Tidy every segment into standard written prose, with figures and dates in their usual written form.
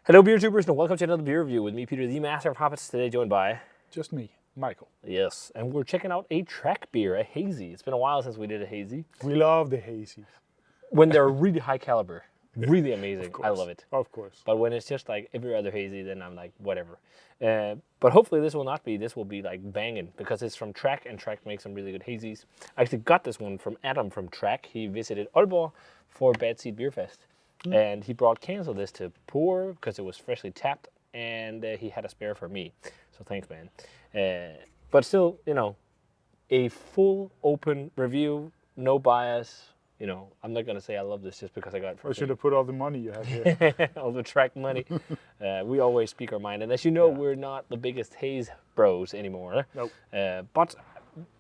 Hello, beer tubers, and welcome to another beer review with me, Peter, the master of Hoppets. Today, joined by Just me, Michael. yes, and we're checking out a track beer, a Hazy. It's been a while since we did a Hazy. We love the hazies. When they're really high caliber, really amazing, I love it. Of course. But when it's just like every other Hazy, then I'm like, whatever. But hopefully this will not be. This will be like banging because it's from Track, and Track makes some really good Hazies. I actually got this one from Adam from Track. He visited Aalborg for Bad Seed Beer Fest. And he brought cans of this to pour because it was freshly tapped, and he had a spare for me. So thanks, man. But still, you know, a full open review, no bias. You know, I'm not going to say I love this just because I got it for I free. should have put all the money you have here. All the Track money. We always speak our mind. And as you know, we're not the biggest haze bros anymore. Nope. But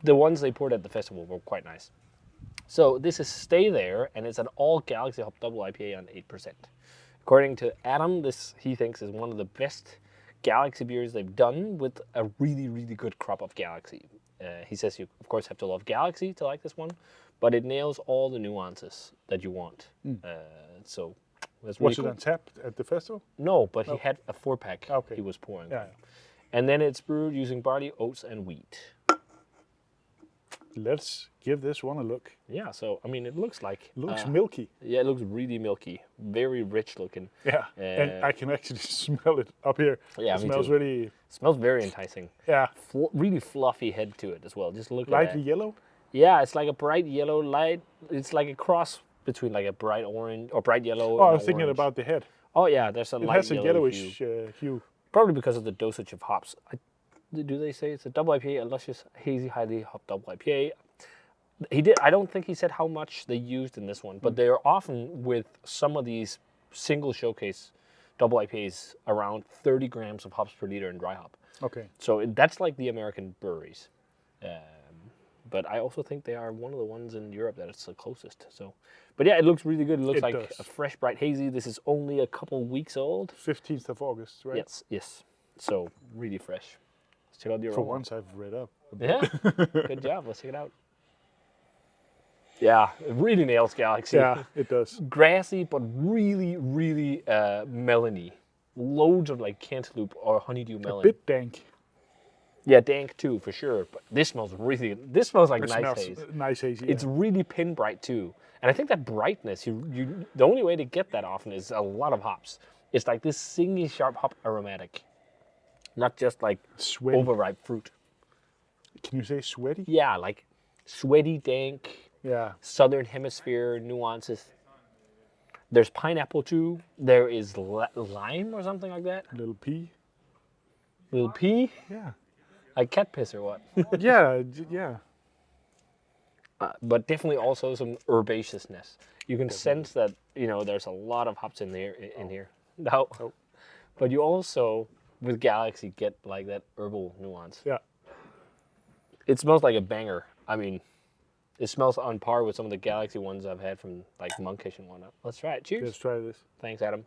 the ones they poured at the festival were quite nice. So this is Stay There, and it's an all Galaxy Hop double IPA on 8%. According to Adam, this he thinks is one of the best Galaxy beers they've done with a really, really good crop of Galaxy. He says you, of course, have to love Galaxy to like this one, but it nails all the nuances that you want. So that's really Was cool. it untapped at the festival? No, but he had a 4-pack Okay. he was pouring. Yeah. And then it's brewed using barley, oats, and wheat. Let's give this one a look. Yeah, so, I mean, it looks like... Looks milky. Yeah, it looks really milky, very rich looking. Yeah. And I can actually smell it up here. Yeah, it me smells too. really, Smells very enticing. yeah, Really fluffy head to it as well. Just look lightly at that. yellow. Yeah, it's like a bright yellow light. It's like a cross between like a bright orange or bright yellow. Oh, I and was thinking orange. about the head. Oh yeah, there's a It light has a yellow yellowish hue. hue. Probably because of the dosage of hops. Do they say it's a double IPA, a luscious, hazy, highly hopped double IPA? He did. I don't think he said how much they used in this one, but they are often with some of these single showcase double IPAs around 30 grams of hops per liter in dry hop. Okay. So that's like the American breweries. But I also think they are one of the ones in Europe that it's the closest. So, but yeah, it looks really good. It looks It like does. a fresh, bright hazy. This is only a couple weeks old. 15th of August, right? Yes. So really fresh. Let's check out the For aroma. once I've read up. Yeah, good job. Let's check it out. Yeah, it really nails Galaxy. Yeah, it does. Grassy, but really, really melony. Loads of like cantaloupe or honeydew melon. A bit dank. Yeah, dank too, for sure. But this smells really. This smells like It nice smells haze. nice hazy. It's really pin bright too, and I think that brightness. The only way to get that often is a lot of hops. It's like this singy, sharp hop aromatic, not just like Sweaty. overripe fruit. Can you say sweaty? Yeah, like sweaty, dank. Yeah. Southern hemisphere nuances. There's pineapple too. There is lime or something like that. Little pea. Little pea, Yeah. like cat piss or what? Yeah. But definitely also some herbaceousness. You can sense that there's a lot of hops in there in here. No, but you also with Galaxy get like that herbal nuance. Yeah. It smells like a banger. I mean, it smells on par with some of the Galaxy ones I've had from like Monkish and whatnot. Let's try it. Cheers. Let's try this. Thanks, Adam.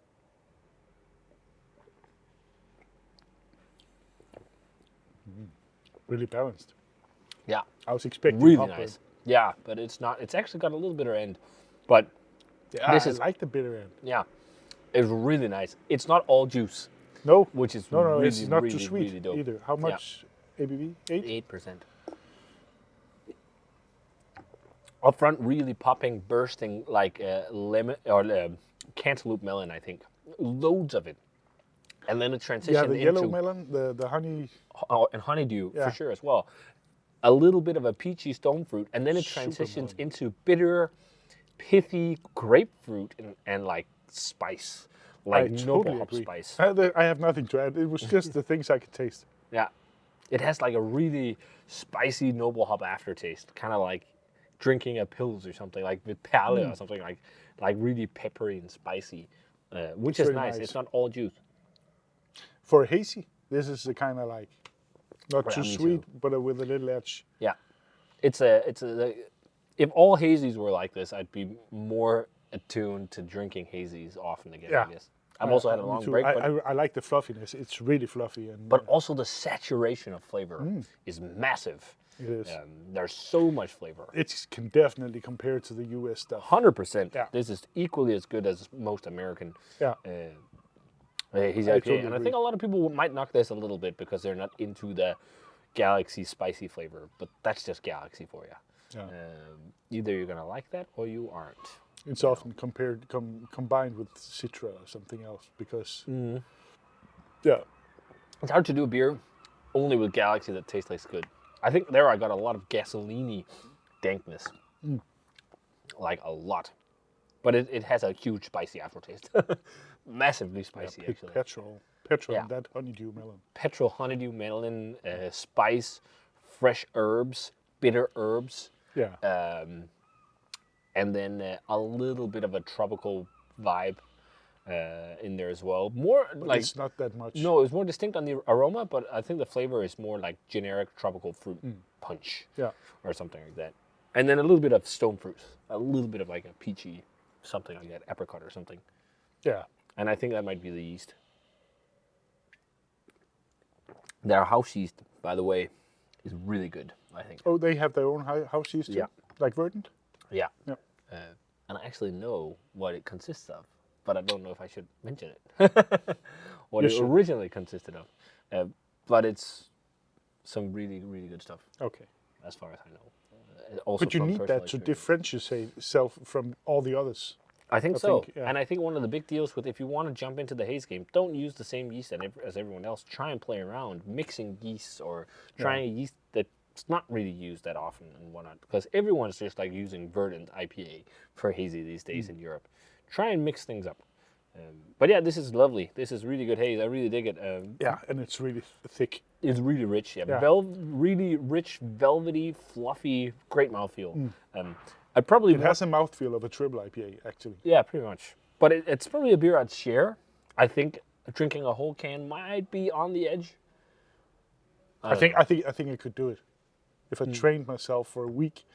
Really balanced. Yeah, I was expecting really hop nice. burn. Yeah, but it's not. It's actually got a little bitter end, but Yeah, This I is- like the bitter end. yeah, it's really nice. It's not all juice, No, which is no, really, it's not really, too sweet really dope. either. How much ABV? 8? 8%. Up front, really popping, bursting like lemon or cantaloupe melon. I think loads of it, and then it Yeah, transitioned the yellow into melon, the honey. and honeydew Yeah. for sure as well. A little bit of a peachy stone fruit, and then it Super transitions melon. into bitter, pithy grapefruit and like spice, like I noble totally hop agree. spice. I have nothing to add. It was just the things I could taste. Yeah, it has like a really spicy noble hop aftertaste, kind of like drinking a pills or something, like with Perle or something like really peppery and spicy, which is very nice. nice. It's not all juice. For a hazy, this is the kind of like not Yeah, too me sweet, too. but with a little edge. Yeah, it's a if all hazies were like this, I'd be more attuned to drinking hazies often again. Yeah. I guess I've also had a Me long too. break, I like the fluffiness. It's really fluffy and but also the saturation of flavor is massive. it is. There's so much flavor. It can definitely compare to the US stuff. 100%. Yeah. This is equally as good as most American. Yeah. Hazy I IPA. totally And I agree. think a lot of people might knock this a little bit because they're not into the Galaxy spicy flavor, but that's just Galaxy for you. Yeah. Either you're going to like that or you aren't. It's often combined with Citra or something else because, yeah, It's hard to do a beer only with Galaxy that tastes like good. I think there I got a lot of gasoline-y dankness. Like a lot. But it has a huge spicy aftertaste. Massively spicy, actually. petrol Yeah. and that honeydew melon. Petrol, honeydew, melon, spice, fresh herbs, bitter herbs. Yeah, And then a little bit of a tropical vibe in there as well. More but like it's not that much. no, it's more distinct on the aroma, but I think the flavor is more like generic tropical fruit punch, Yeah, or something like that. And then a little bit of stone fruit, a little bit of like a peachy, something like that, apricot or something. yeah. And I think that might be the yeast. Their house yeast, by the way, is really good, I think. Oh, they have their own house yeast too? Yeah. Like Verdant? Yeah. Yeah. And I actually know what it consists of, but I don't know if I should mention it. What You it should. originally consisted of. But it's some really, really good stuff, Okay. as far as I know. Also But you from need personal that to experience. differentiate yourself from all the others. I think I so. think, yeah. And I think one of the big deals with if you want to jump into the haze game, don't use the same yeast as everyone else. Try and play around mixing yeasts or trying a yeast that's not really used that often and whatnot. Because everyone's just like using Verdant IPA for hazy these days in Europe. Try and mix things up. But yeah, this is lovely. This is really good haze. I really dig it. Yeah, and it's really thick. It's really rich. Yeah, Yeah. really rich, velvety, fluffy, great mouthfeel. I'd probably It has a mouthfeel of a triple IPA, actually. Yeah, pretty much. But it's probably a beer I'd share. I think drinking a whole can might be on the edge. I think I could do it. If I trained myself for a week,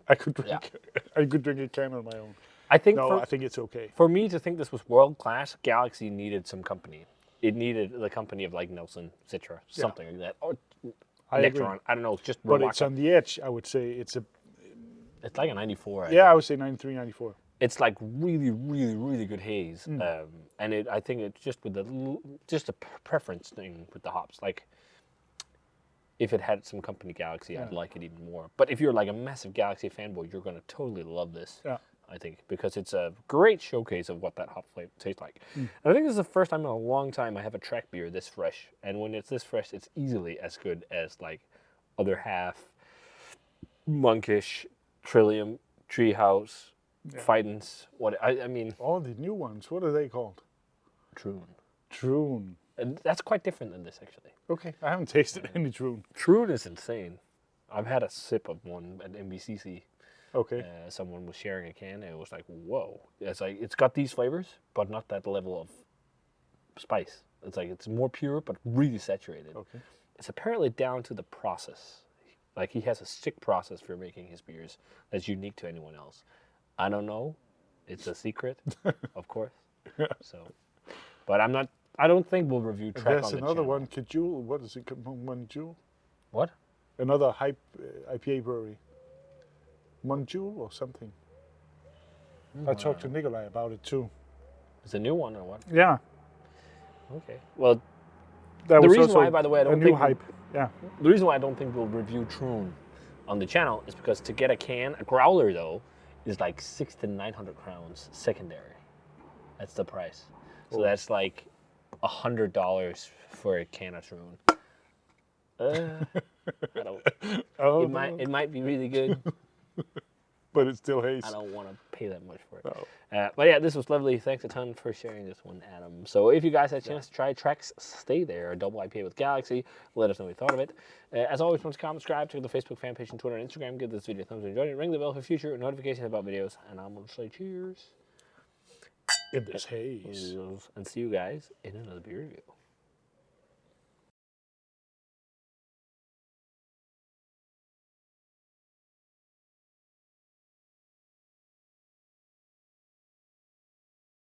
I could drink. I could drink a can on my own. I think No, I think it's okay. for me to think this was world class, Galaxy needed some company. It needed the company of like Nelson, Citra, something like that, or I agree. Nectaron. I don't know, just But it's Rowaka. on the edge. I would say it's a. It's like a 94. Yeah, I would say 93, 94. It's like really, really, really good haze, and I think it's just with just a preference thing with the hops. Like, if it had some company Galaxy, I'd like it even more. But if you're like a massive Galaxy fanboy, you're gonna totally love this. Yeah. I think because it's a great showcase of what that hop flavor tastes like. And I think this is the first time in a long time I have a track beer this fresh, and when it's this fresh, it's easily as good as like other half, Monkish, Trillium, Treehouse. Fidens, I mean, All the new ones. What are they called? Troon. Troon. And that's quite different than this, actually. Okay, I haven't tasted any Troon. Troon is insane. I've had a sip of one at MBCC. Okay. Someone was sharing a can, and it was like, whoa. It's like it's got these flavors, but not that level of spice. It's like it's more pure, but really saturated. Okay. It's apparently down to the process. Like he has a sick process for making his beers that's unique to anyone else. I don't know. It's a secret, of course. So, but I'm not. I don't think we'll review track There's on the another channel. one, Kajul. What is it? Monjul? What? Another hype IPA brewery. Monjul or something. I talked to Nikolai about it too. It's a new one or what? Yeah. Okay. Well, That the was reason also why, by the way, I a don't new think hype. Yeah. the reason why I don't think we'll review Troon on the channel is because to get a growler though, is like 600 to 900 crowns secondary. That's the price. So that's like $100 for a can of Troon. I don't. Oh, It might be really good. but it's still haze. I don't want to pay that much for it. No. But yeah, this was lovely. Thanks a ton for sharing this one, Adam. So if you guys had a chance to try Trex Stay There, a double IPA with Galaxy, let us know what you thought of it. As always, please comment, subscribe to the Facebook fan page and Twitter and Instagram. Give this video a thumbs up if you enjoyed it. Ring the bell for future notifications about videos. And I'm going to say cheers. In this haze. And see you guys in another beer review.